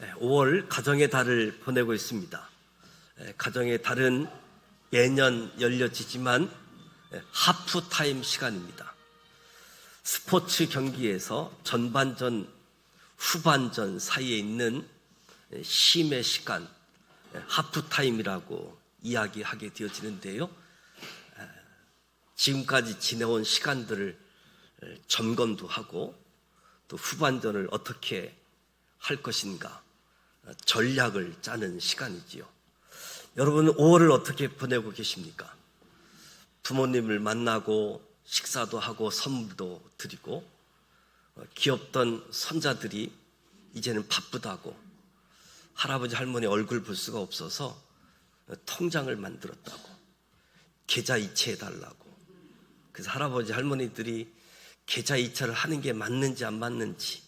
5월 가정의 달을 보내고 있습니다. 가정의 달은 매년 열려지지만 하프타임 시간입니다. 스포츠 경기에서 전반전, 후반전 사이에 있는 쉼의 시간, 하프타임이라고 이야기하게 되어지는데요. 지금까지 지내온 시간들을 점검도 하고 또 후반전을 어떻게 할 것인가 전략을 짜는 시간이지요. 여러분 5월을 어떻게 보내고 계십니까? 부모님을 만나고 식사도 하고 선물도 드리고 귀엽던 손자들이 이제는 바쁘다고 할아버지 할머니 얼굴 볼 수가 없어서 통장을 만들었다고 계좌 이체해달라고. 그래서 할아버지 할머니들이 계좌 이체를 하는 게 맞는지 안 맞는지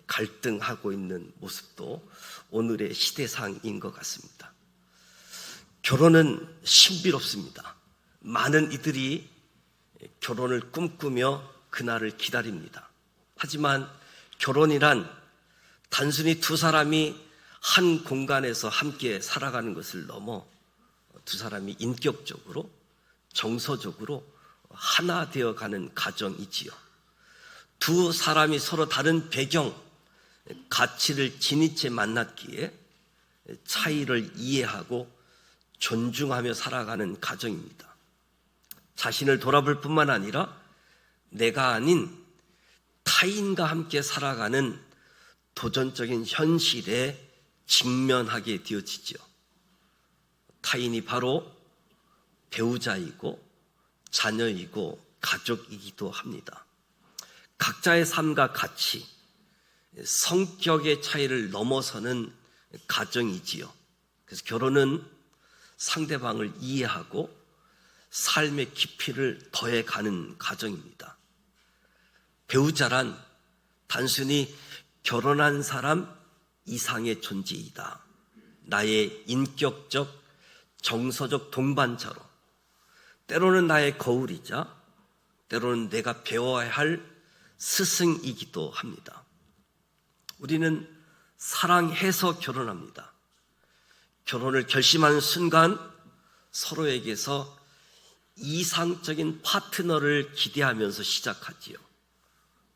갈등하고 있는 모습도 오늘의 시대상인 것 같습니다. 결혼은 신비롭습니다. 많은 이들이 결혼을 꿈꾸며 그날을 기다립니다. 하지만 결혼이란 단순히 두 사람이 한 공간에서 함께 살아가는 것을 넘어 두 사람이 인격적으로 정서적으로 하나 되어가는 가정이지요. 두 사람이 서로 다른 배경, 가치를 지닌 채 만났기에 차이를 이해하고 존중하며 살아가는 가정입니다. 자신을 돌아볼 뿐만 아니라 내가 아닌 타인과 함께 살아가는 도전적인 현실에 직면하게 되어지죠. 타인이 바로 배우자이고 자녀이고 가족이기도 합니다. 각자의 삶과 가치, 성격의 차이를 넘어서는 가정이지요. 그래서 결혼은 상대방을 이해하고 삶의 깊이를 더해가는 가정입니다. 배우자란 단순히 결혼한 사람 이상의 존재이다. 나의 인격적, 정서적 동반자로, 때로는 나의 거울이자 때로는 내가 배워야 할 스승이기도 합니다. 우리는 사랑해서 결혼합니다. 결혼을 결심하는 순간 서로에게서 이상적인 파트너를 기대하면서 시작하지요.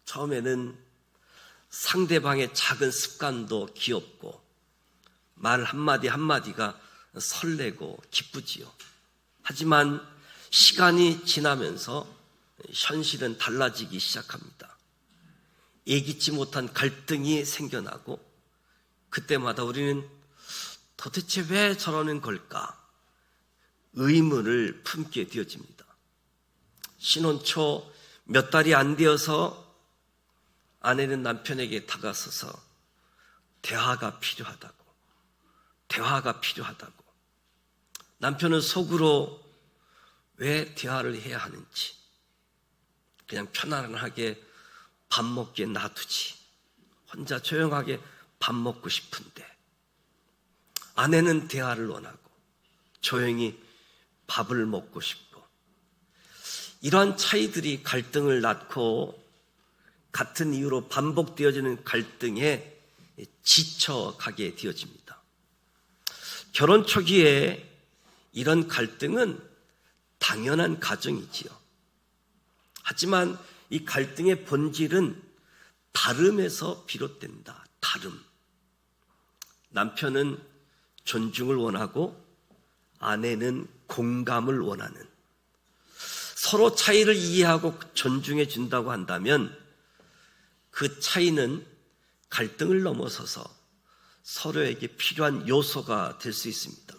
처음에는 상대방의 작은 습관도 귀엽고 말 한마디 한마디가 설레고 기쁘지요. 하지만 시간이 지나면서 현실은 달라지기 시작합니다. 예기치 못한 갈등이 생겨나고 그때마다 우리는 도대체 왜 저러는 걸까? 의문을 품게 되어집니다. 신혼 초 몇 달이 안 되어서 아내는 남편에게 다가서서 대화가 필요하다고. 남편은 속으로 왜 대화를 해야 하는지, 그냥 편안하게 밥 먹게 놔두지, 혼자 조용하게 밥 먹고 싶은데 아내는 대화를 원하고 조용히 밥을 먹고 싶고, 이러한 차이들이 갈등을 낳고 같은 이유로 반복되어지는 갈등에 지쳐가게 되어집니다. 결혼 초기에 이런 갈등은 당연한 과정이지요. 하지만 이 갈등의 본질은 다름에서 비롯된다. 다름. 남편은 존중을 원하고 아내는 공감을 원하는, 서로 차이를 이해하고 존중해 준다고 한다면 그 차이는 갈등을 넘어서서 서로에게 필요한 요소가 될 수 있습니다.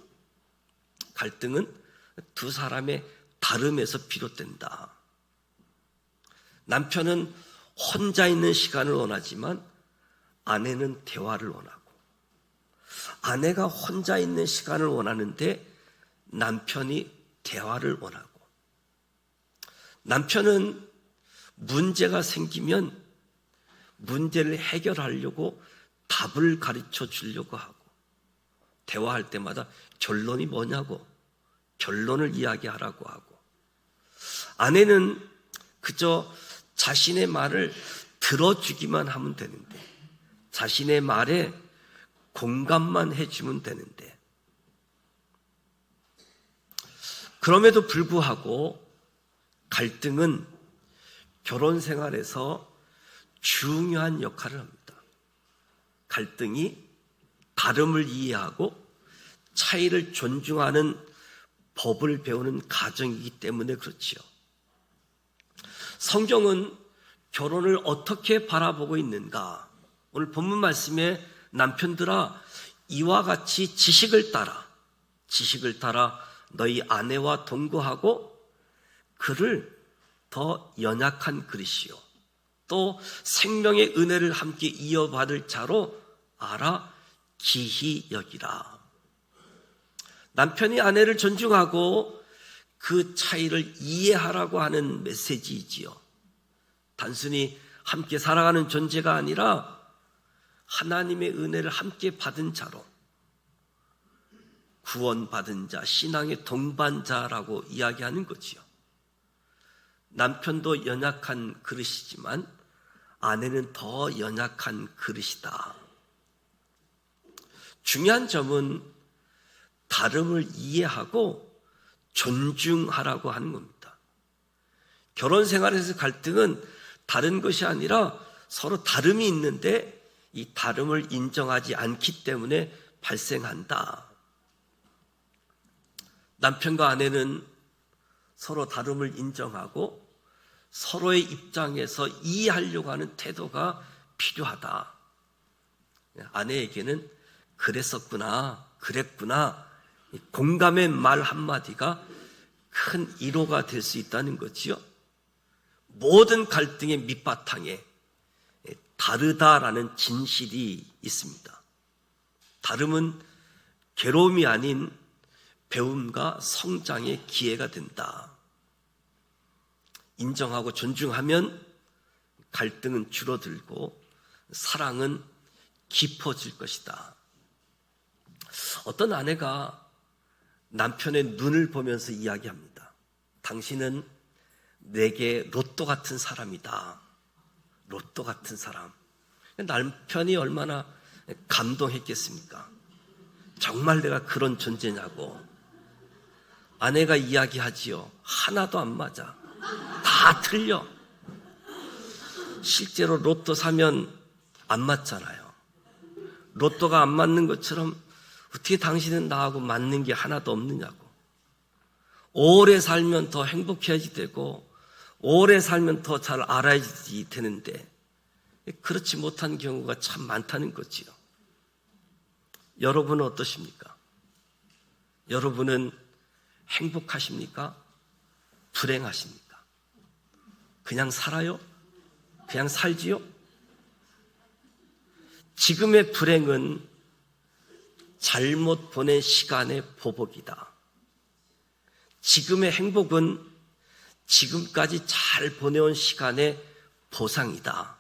갈등은 두 사람의 다름에서 비롯된다. 남편은 혼자 있는 시간을 원하지만 아내는 대화를 원하고, 아내가 혼자 있는 시간을 원하는데 남편이 대화를 원하고, 남편은 문제가 생기면 문제를 해결하려고 답을 가르쳐 주려고 하고, 대화할 때마다 결론이 뭐냐고 결론을 이야기하라고 하고, 아내는 그저 자신의 말을 들어주기만 하면 되는데 자신의 말에 공감만 해주면 되는데, 그럼에도 불구하고 갈등은 결혼 생활에서 중요한 역할을 합니다. 갈등이 다름을 이해하고 차이를 존중하는 법을 배우는 가정이기 때문에 그렇지요. 성경은 결혼을 어떻게 바라보고 있는가? 오늘 본문 말씀에 남편들아 이와 같이 지식을 따라 너희 아내와 동거하고 그를 더 연약한 그릇이요 또 생명의 은혜를 함께 이어받을 자로 알아 기히 여기라. 남편이 아내를 존중하고 그 차이를 이해하라고 하는 메시지이지요. 단순히 함께 살아가는 존재가 아니라 하나님의 은혜를 함께 받은 자로, 구원받은 자, 신앙의 동반자라고 이야기하는 거지요. 남편도 연약한 그릇이지만 아내는 더 연약한 그릇이다. 중요한 점은 다름을 이해하고 존중하라고 하는 겁니다. 결혼 생활에서 갈등은 다른 것이 아니라 서로 다름이 있는데 이 다름을 인정하지 않기 때문에 발생한다. 남편과 아내는 서로 다름을 인정하고 서로의 입장에서 이해하려고 하는 태도가 필요하다. 아내에게는 그랬었구나, 그랬구나, 공감의 말 한마디가 큰 위로가 될 수 있다는 거지요. 모든 갈등의 밑바탕에 다르다라는 진실이 있습니다. 다름은 괴로움이 아닌 배움과 성장의 기회가 된다. 인정하고 존중하면 갈등은 줄어들고 사랑은 깊어질 것이다. 어떤 아내가 남편의 눈을 보면서 이야기합니다. 당신은 내게 로또 같은 사람이다. 로또 같은 사람. 남편이 얼마나 감동했겠습니까? 정말 내가 그런 존재냐고. 아내가 이야기하지요. 하나도 안 맞아. 다 틀려. 실제로 로또 사면 안 맞잖아요. 로또가 안 맞는 것처럼 어떻게 당신은 나하고 맞는 게 하나도 없느냐고. 오래 살면 더 행복해야지 되고 오래 살면 더 잘 알아야지 되는데 그렇지 못한 경우가 참 많다는 거지요. 여러분은 어떠십니까? 여러분은 행복하십니까? 불행하십니까? 그냥 살아요? 그냥 살지요? 지금의 불행은 잘못 보낸 시간의 보복이다. 지금의 행복은 지금까지 잘 보내온 시간의 보상이다.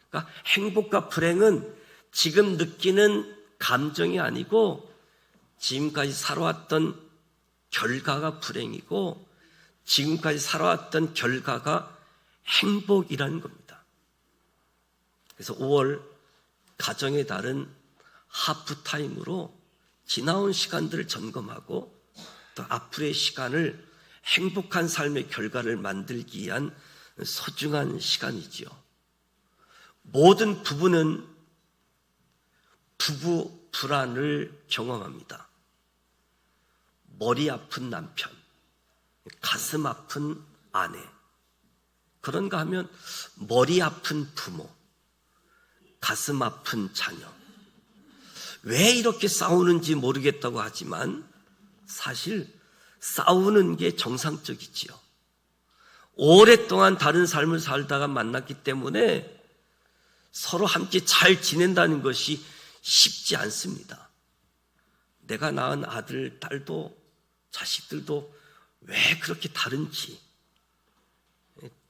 그러니까 행복과 불행은 지금 느끼는 감정이 아니고 지금까지 살아왔던 결과가 불행이고 지금까지 살아왔던 결과가 행복이라는 겁니다. 그래서 5월 가정의 달은 하프타임으로 지나온 시간들을 점검하고 또 앞으로의 시간을 행복한 삶의 결과를 만들기 위한 소중한 시간이지요. 모든 부부는 부부 불안을 경험합니다. 머리 아픈 남편, 가슴 아픈 아내, 그런가 하면 머리 아픈 부모, 가슴 아픈 자녀. 왜 이렇게 싸우는지 모르겠다고 하지만 사실 싸우는 게 정상적이지요. 오랫동안 다른 삶을 살다가 만났기 때문에 서로 함께 잘 지낸다는 것이 쉽지 않습니다. 내가 낳은 아들, 딸도 자식들도 왜 그렇게 다른지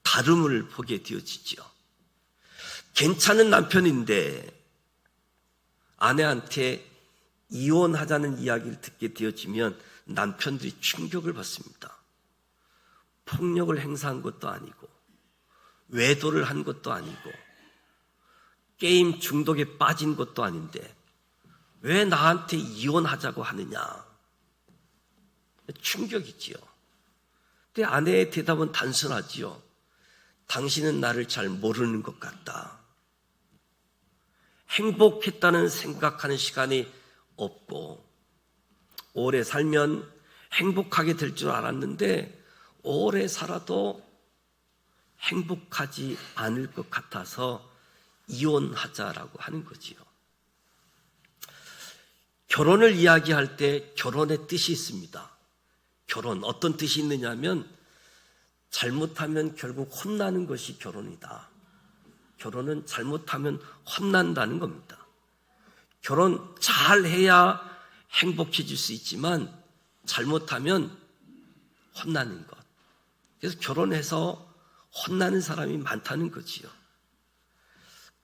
다름을 보게 되어지죠. 괜찮은 남편인데 아내한테 이혼하자는 이야기를 듣게 되어지면 남편들이 충격을 받습니다. 폭력을 행사한 것도 아니고 외도를 한 것도 아니고 게임 중독에 빠진 것도 아닌데 왜 나한테 이혼하자고 하느냐? 충격이지요. 근데 아내의 대답은 단순하지요. 당신은 나를 잘 모르는 것 같다. 행복했다는 생각하는 시간이 없고, 오래 살면 행복하게 될 줄 알았는데 오래 살아도 행복하지 않을 것 같아서 이혼하자라고 하는 거지요. 결혼을 이야기할 때 결혼의 뜻이 있습니다. 결혼, 어떤 뜻이 있느냐면 잘못하면 결국 혼나는 것이 결혼이다. 결혼은 잘못하면 혼난다는 겁니다. 결혼 잘해야 행복해질 수 있지만 잘못하면 혼나는 것. 그래서 결혼해서 혼나는 사람이 많다는 거지요.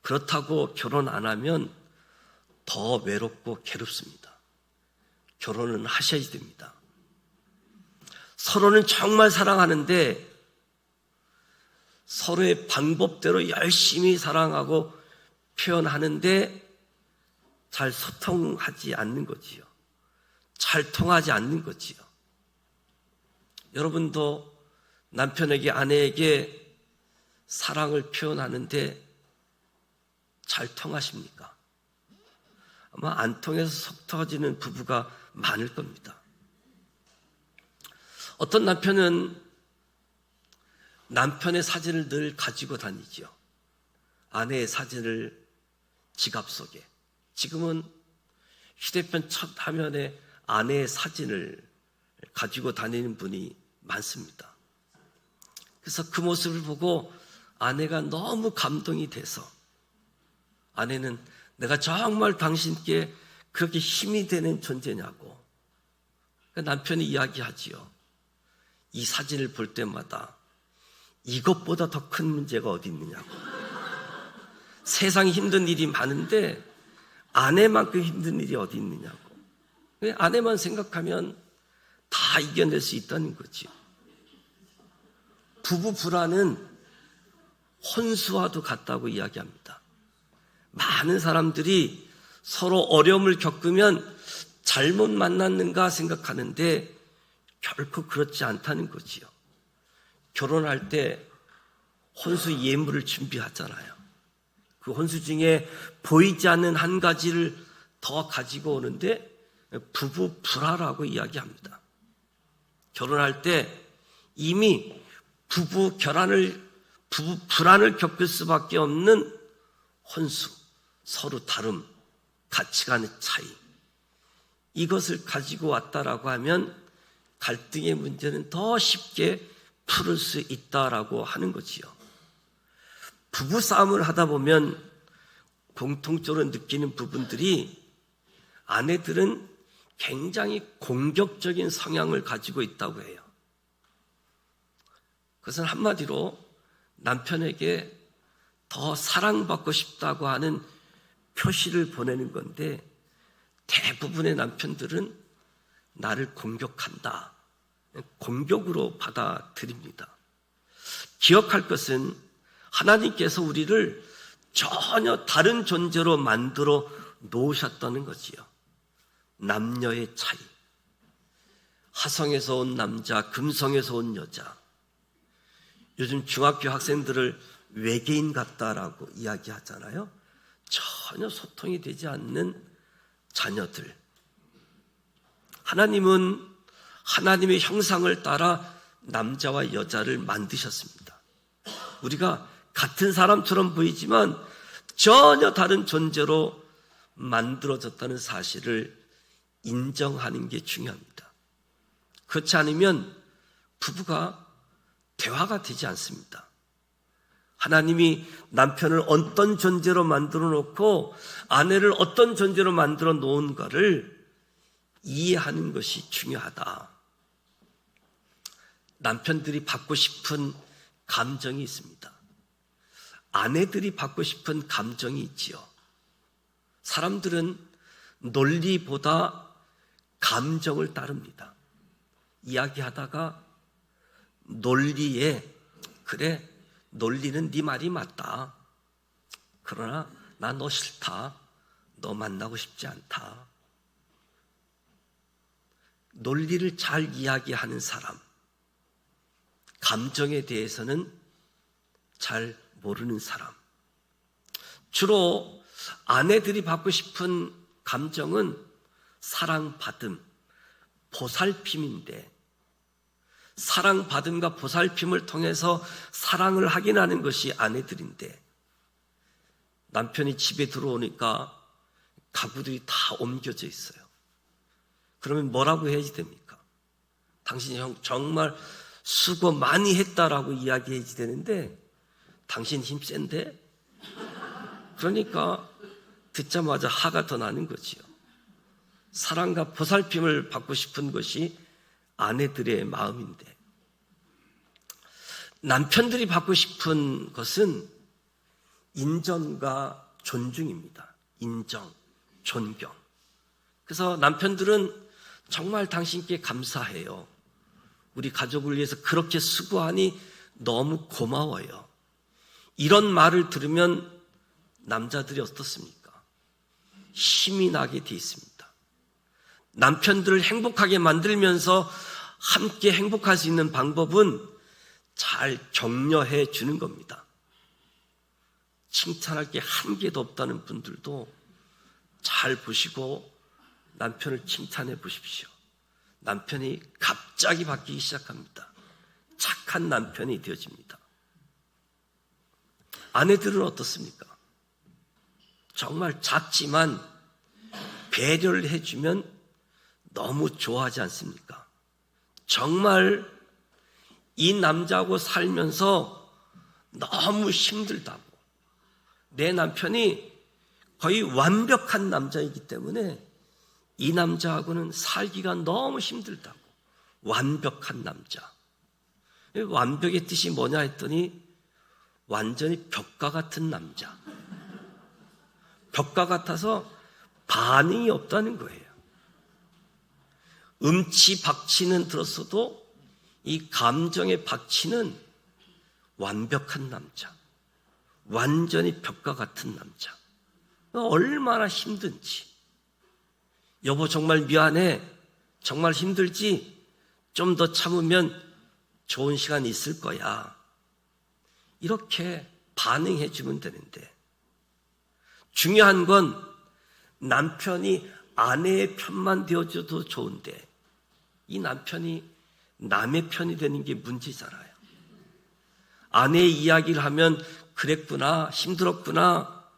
그렇다고 결혼 안 하면 더 외롭고 괴롭습니다. 결혼은 하셔야 됩니다. 서로는 정말 사랑하는데 서로의 방법대로 열심히 사랑하고 표현하는데 잘 소통하지 않는 거지요. 잘 통하지 않는 거지요. 여러분도 남편에게, 아내에게 사랑을 표현하는데 잘 통하십니까? 아마 안 통해서 속 터지는 부부가 많을 겁니다. 어떤 남편은 남편의 사진을 늘 가지고 다니죠. 아내의 사진을 지갑 속에. 지금은 휴대폰 첫 화면에 아내의 사진을 가지고 다니는 분이 많습니다. 그래서 그 모습을 보고 아내가 너무 감동이 돼서, 아내는 내가 정말 당신께 그렇게 힘이 되는 존재냐고. 남편이 이야기하지요. 이 사진을 볼 때마다 이것보다 더 큰 문제가 어디 있느냐고. 세상에 힘든 일이 많은데 아내만큼 힘든 일이 어디 있느냐고. 아내만 생각하면 다 이겨낼 수 있다는 거지. 부부 불화는 혼수와도 같다고 이야기합니다. 많은 사람들이 서로 어려움을 겪으면 잘못 만났는가 생각하는데 결코 그렇지 않다는 거지요. 결혼할 때 혼수 예물을 준비하잖아요. 그 혼수 중에 보이지 않는 한 가지를 더 가지고 오는데 부부 불화라고 이야기합니다. 결혼할 때 이미 부부 불안을 겪을 수밖에 없는 혼수, 서로 다름, 가치관의 차이, 이것을 가지고 왔다라고 하면 갈등의 문제는 더 쉽게 풀을 수 있다라고 하는 거지요. 부부 싸움을 하다 보면 공통적으로 느끼는 부분들이, 아내들은 굉장히 공격적인 성향을 가지고 있다고 해요. 그것은 한마디로 남편에게 더 사랑받고 싶다고 하는 표시를 보내는 건데, 대부분의 남편들은 나를 공격한다, 공격으로 받아들입니다. 기억할 것은 하나님께서 우리를 전혀 다른 존재로 만들어 놓으셨다는 거지요. 남녀의 차이, 화성에서 온 남자, 금성에서 온 여자. 요즘 중학교 학생들을 외계인 같다라고 이야기하잖아요. 전혀 소통이 되지 않는 자녀들. 하나님은 하나님의 형상을 따라 남자와 여자를 만드셨습니다. 우리가 같은 사람처럼 보이지만 전혀 다른 존재로 만들어졌다는 사실을 인정하는 게 중요합니다. 그렇지 않으면 부부가 대화가 되지 않습니다. 하나님이 남편을 어떤 존재로 만들어 놓고 아내를 어떤 존재로 만들어 놓은가를 이해하는 것이 중요하다. 남편들이 받고 싶은 감정이 있습니다. 아내들이 받고 싶은 감정이 있지요. 사람들은 논리보다 감정을 따릅니다. 이야기하다가 논리에, 그래, 논리는 네 말이 맞다. 그러나 나 너 싫다. 너 만나고 싶지 않다. 논리를 잘 이야기하는 사람, 감정에 대해서는 잘 모르는 사람. 주로 아내들이 받고 싶은 감정은 사랑받음, 보살핌인데, 사랑받음과 보살핌을 통해서 사랑을 확인하는 것이 아내들인데, 남편이 집에 들어오니까 가구들이 다 옮겨져 있어요. 그러면 뭐라고 해야지 됩니까? 당신이 정말 수고 많이 했다라고 이야기해야지 되는데, 당신 힘 센데? 그러니까 듣자마자 화가 더 나는 거지요. 사랑과 보살핌을 받고 싶은 것이 아내들의 마음인데, 남편들이 받고 싶은 것은 인정과 존중입니다. 인정, 존경. 그래서 남편들은 정말 당신께 감사해요. 우리 가족을 위해서 그렇게 수고하니 너무 고마워요. 이런 말을 들으면 남자들이 어떻습니까? 힘이 나게 돼 있습니다. 남편들을 행복하게 만들면서 함께 행복할 수 있는 방법은 잘 격려해 주는 겁니다. 칭찬할 게 한 개도 없다는 분들도 잘 보시고 남편을 칭찬해 보십시오. 남편이 갑자기 바뀌기 시작합니다. 착한 남편이 되어집니다. 아내들은 어떻습니까? 정말 작지만 배려를 해주면 너무 좋아하지 않습니까? 정말 이 남자하고 살면서 너무 힘들다고, 내 남편이 거의 완벽한 남자이기 때문에 이 남자하고는 살기가 너무 힘들다고. 완벽한 남자. 완벽의 뜻이 뭐냐 했더니 완전히 벽과 같은 남자. 벽과 같아서 반응이 없다는 거예요. 음치 박치는 들었어도 이 감정의 박치는 완벽한 남자, 완전히 벽과 같은 남자. 얼마나 힘든지. 여보 정말 미안해, 정말 힘들지, 좀 더 참으면 좋은 시간이 있을 거야. 이렇게 반응해 주면 되는데, 중요한 건 남편이 아내의 편만 되어줘도 좋은데 이 남편이 남의 편이 되는 게 문제잖아요. 아내의 이야기를 하면 그랬구나, 힘들었구나,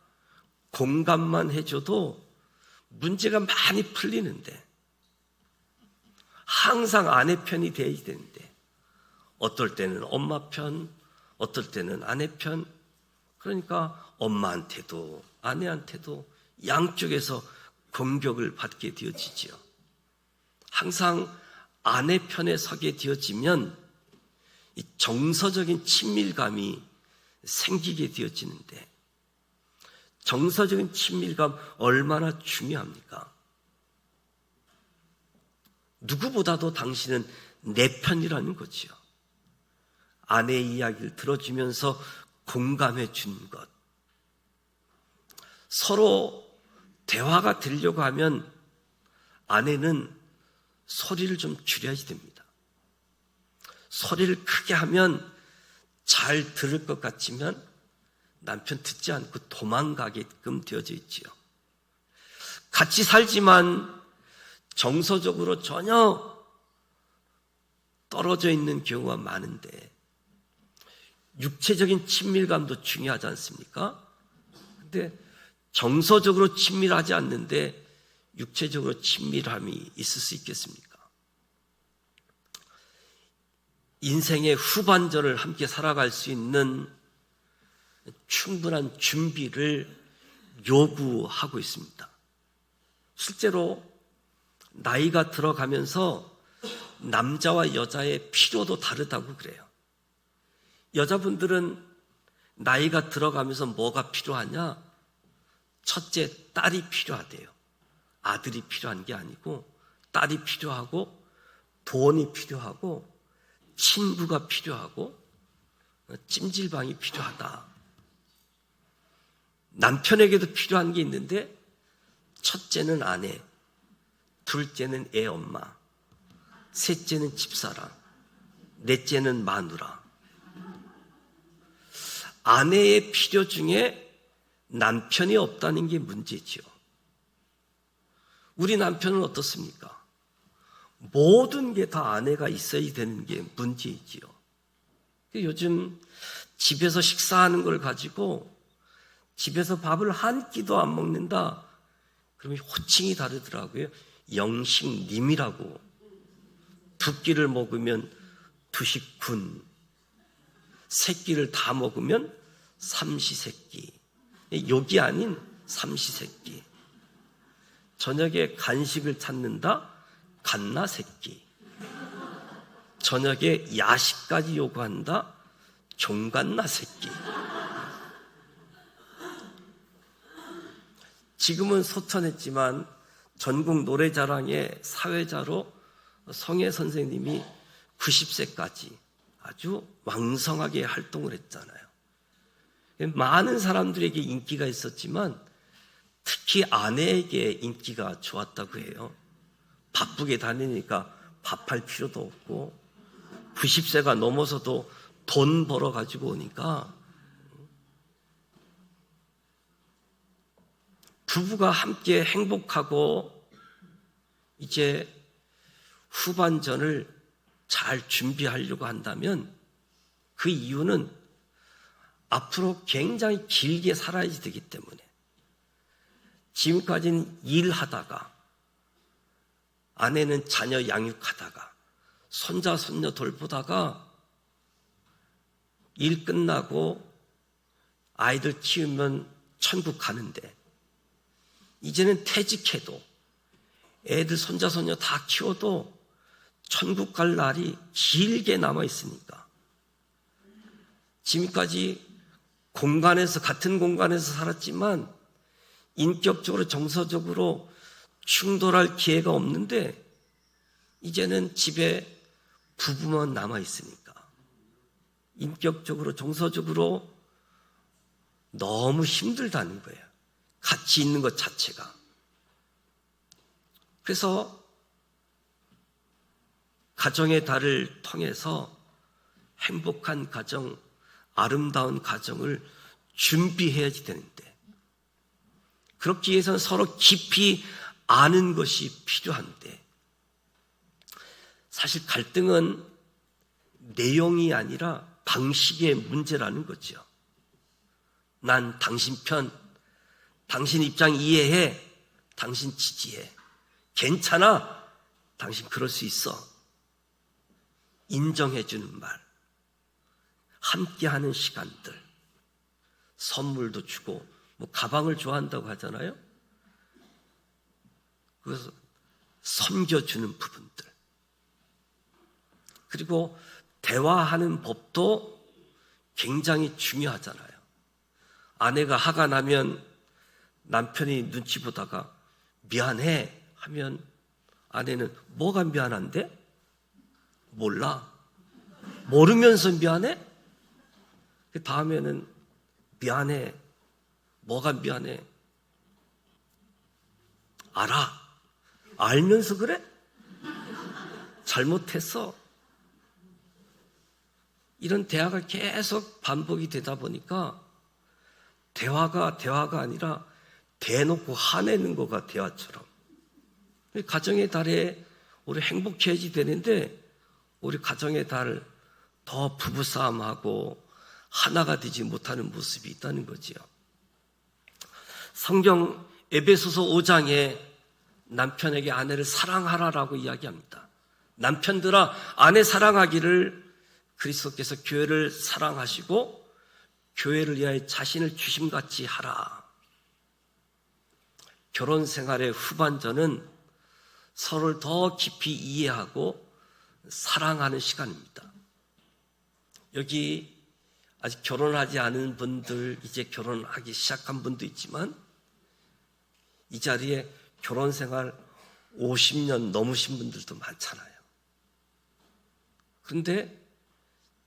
공감만 해줘도 문제가 많이 풀리는데, 항상 아내 편이 되어야 되는데, 어떨 때는 엄마 편, 어떨 때는 아내 편. 그러니까 엄마한테도 아내한테도 양쪽에서 공격을 받게 되어지지요. 항상 아내 편에 서게 되어지면 이 정서적인 친밀감이 생기게 되어지는데, 정서적인 친밀감 얼마나 중요합니까? 누구보다도 당신은 내 편이라는 거지요. 아내의 이야기를 들어주면서 공감해 주는 것. 서로 대화가 되려고 하면 아내는 소리를 좀 줄여야지 됩니다. 소리를 크게 하면 잘 들을 것 같지만 남편 듣지 않고 도망가게끔 되어져 있지요. 같이 살지만 정서적으로 전혀 떨어져 있는 경우가 많은데, 육체적인 친밀감도 중요하지 않습니까? 근데 정서적으로 친밀하지 않는데 육체적으로 친밀함이 있을 수 있겠습니까? 인생의 후반전을 함께 살아갈 수 있는 충분한 준비를 요구하고 있습니다. 실제로 나이가 들어가면서 남자와 여자의 필요도 다르다고 그래요. 여자분들은 나이가 들어가면서 뭐가 필요하냐? 첫째, 딸이 필요하대요. 아들이 필요한 게 아니고 딸이 필요하고, 돈이 필요하고, 친구가 필요하고, 찜질방이 필요하다. 남편에게도 필요한 게 있는데, 첫째는 아내, 둘째는 애 엄마, 셋째는 집사람, 넷째는 마누라. 아내의 필요 중에 남편이 없다는 게 문제지요. 우리 남편은 어떻습니까? 모든 게 다 아내가 있어야 되는 게 문제이지요. 요즘 집에서 식사하는 걸 가지고 집에서 밥을 한 끼도 안 먹는다. 그러면 호칭이 다르더라고요. 영식님이라고. 두 끼를 먹으면 두식군, 세 끼를 다 먹으면 삼시세끼. 욕이 아닌 삼시세끼. 저녁에 간식을 찾는다. 갓나새끼. 저녁에 야식까지 요구한다. 종갓나새끼. 지금은 소천했지만 전국 노래자랑의 사회자로 성혜 선생님이 90세까지 아주 왕성하게 활동을 했잖아요. 많은 사람들에게 인기가 있었지만 특히 아내에게 인기가 좋았다고 해요. 바쁘게 다니니까 밥할 필요도 없고 90세가 넘어서도 돈 벌어 가지고 오니까 부부가 함께 행복하고 이제 후반전을 잘 준비하려고 한다면 그 이유는 앞으로 굉장히 길게 살아야 되기 때문에 지금까지는 일하다가 아내는 자녀 양육하다가 손자 손녀 돌보다가 일 끝나고 아이들 키우면 천국 가는데 이제는 퇴직해도 애들 손자 손녀 다 키워도 천국 갈 날이 길게 남아 있으니까 지금까지 같은 공간에서 살았지만 인격적으로 정서적으로 충돌할 기회가 없는데 이제는 집에 부부만 남아 있으니까 인격적으로 정서적으로 너무 힘들다는 거예요. 같이 있는 것 자체가. 그래서 가정의 달을 통해서 행복한 가정, 아름다운 가정을 준비해야지 되는데 그렇기 위해서는 서로 깊이 아는 것이 필요한데 사실 갈등은 내용이 아니라 방식의 문제라는 거죠. 난 당신 편, 당신 입장 이해해, 당신 지지해. 괜찮아, 당신 그럴 수 있어. 인정해주는 말, 함께하는 시간들, 선물도 주고 뭐 가방을 좋아한다고 하잖아요. 그래서 섬겨주는 부분들, 그리고 대화하는 법도 굉장히 중요하잖아요. 아내가 화가 나면 남편이 눈치 보다가 미안해 하면 아내는 뭐가 미안한데? 몰라. 모르면서 미안해? 그 다음에는 미안해. 뭐가 미안해? 알아. 알면서 그래? 잘못했어. 이런 대화가 계속 반복이 되다 보니까 대화가 아니라 대놓고 화내는 거가 대화처럼. 가정의 달에 우리 행복해야지 되는데 우리 가정의 달 더 부부싸움하고 하나가 되지 못하는 모습이 있다는 거지요. 성경 에베소서 5장에 남편에게 아내를 사랑하라라고 이야기합니다. 남편들아 아내 사랑하기를 그리스도께서 교회를 사랑하시고 교회를 위하여 자신을 주심같이 하라. 결혼 생활의 후반전은 서로를 더 깊이 이해하고 사랑하는 시간입니다. 여기 아직 결혼하지 않은 분들, 이제 결혼하기 시작한 분도 있지만 이 자리에 결혼 생활 50년 넘으신 분들도 많잖아요. 그런데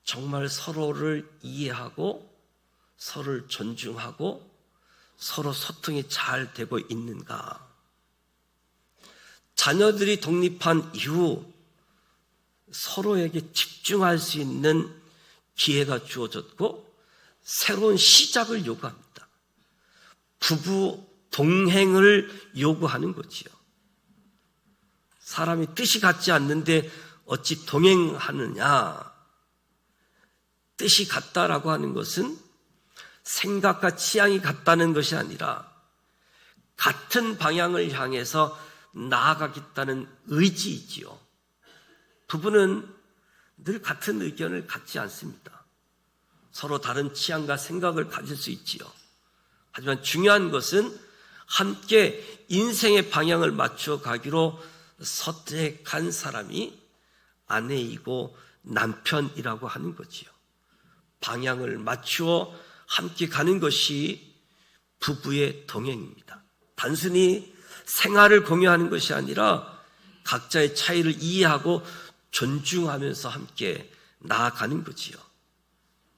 정말 서로를 이해하고 서로를 존중하고 서로 소통이 잘 되고 있는가? 자녀들이 독립한 이후 서로에게 집중할 수 있는 기회가 주어졌고 새로운 시작을 요구합니다. 부부 동행을 요구하는 거지요. 사람이 뜻이 같지 않는데 어찌 동행하느냐? 뜻이 같다라고 하는 것은 생각과 취향이 같다는 것이 아니라 같은 방향을 향해서 나아가겠다는 의지이지요. 부부는 늘 같은 의견을 갖지 않습니다. 서로 다른 취향과 생각을 가질 수 있지요. 하지만 중요한 것은 함께 인생의 방향을 맞추어 가기로 선택한 사람이 아내이고 남편이라고 하는 거지요. 방향을 맞추어 함께 가는 것이 부부의 동행입니다. 단순히 생활을 공유하는 것이 아니라 각자의 차이를 이해하고 존중하면서 함께 나아가는 거지요.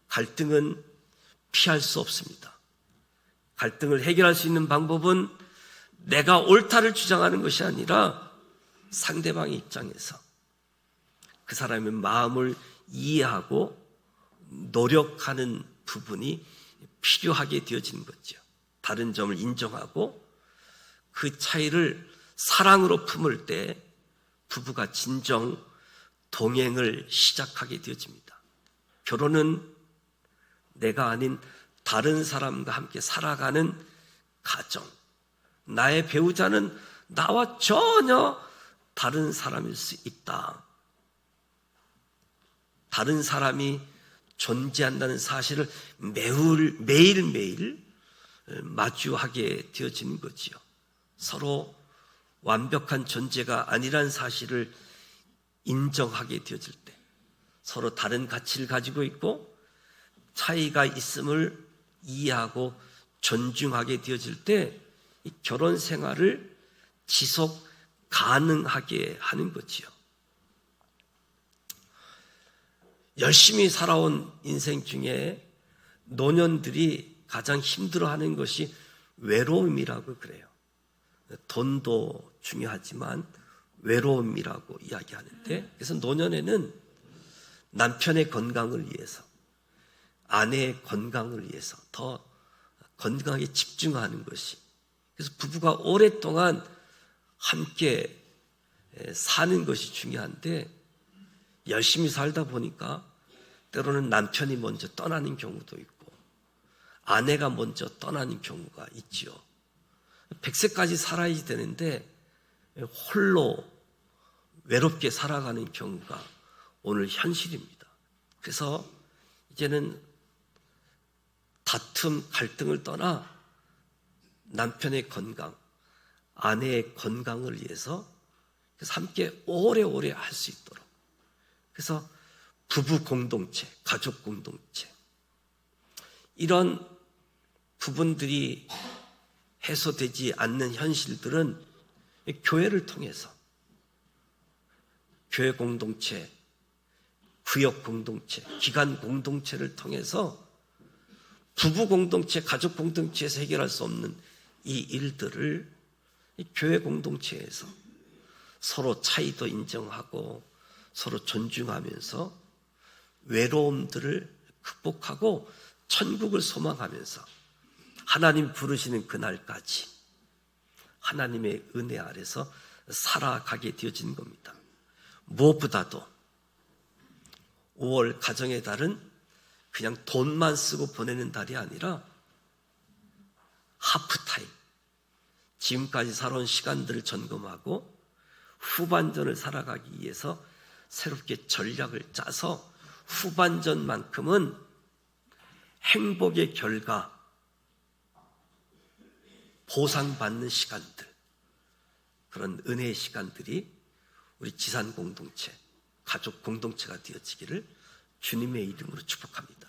갈등은 피할 수 없습니다. 갈등을 해결할 수 있는 방법은 내가 옳다를 주장하는 것이 아니라 상대방의 입장에서 그 사람의 마음을 이해하고 노력하는 부분이 필요하게 되어지는 거죠. 다른 점을 인정하고 그 차이를 사랑으로 품을 때 부부가 진정 동행을 시작하게 되어집니다. 결혼은 내가 아닌 다른 사람과 함께 살아가는 가정. 나의 배우자는 나와 전혀 다른 사람일 수 있다. 다른 사람이 존재한다는 사실을 매일매일 마주하게 되어지는 거지요. 서로 완벽한 존재가 아니란 사실을 인정하게 되어질 때, 서로 다른 가치를 가지고 있고 차이가 있음을 이해하고 존중하게 되어질 때 이 결혼 생활을 지속 가능하게 하는 거지요. 열심히 살아온 인생 중에 노년들이 가장 힘들어하는 것이 외로움이라고 그래요. 돈도 중요하지만 외로움이라고 이야기하는데, 그래서 노년에는 남편의 건강을 위해서, 아내의 건강을 위해서 더 건강에 집중하는 것이, 그래서 부부가 오랫동안 함께 사는 것이 중요한데, 열심히 살다 보니까 때로는 남편이 먼저 떠나는 경우도 있고 아내가 먼저 떠나는 경우가 있지요. 100세까지 살아야 되는데 홀로 외롭게 살아가는 경우가 오늘 현실입니다. 그래서 이제는 다툼, 갈등을 떠나 남편의 건강, 아내의 건강을 위해서 함께 오래오래 할 수 있도록, 그래서 부부 공동체, 가족 공동체, 이런 부분들이 해소되지 않는 현실들은 교회를 통해서, 교회 공동체, 구역 공동체, 기관 공동체를 통해서 부부 공동체, 가족 공동체에서 해결할 수 없는 이 일들을 교회 공동체에서 서로 차이도 인정하고 서로 존중하면서 외로움들을 극복하고 천국을 소망하면서 하나님 부르시는 그날까지 하나님의 은혜 아래서 살아가게 되어진 겁니다. 무엇보다도 5월 가정의 달은 그냥 돈만 쓰고 보내는 달이 아니라 하프타임, 지금까지 살아온 시간들을 점검하고 후반전을 살아가기 위해서 새롭게 전략을 짜서 후반전만큼은 행복의 결과, 보상받는 시간들, 그런 은혜의 시간들이 우리 지산 공동체, 가족 공동체가 되어지기를 주님의 이름으로 축복합니다.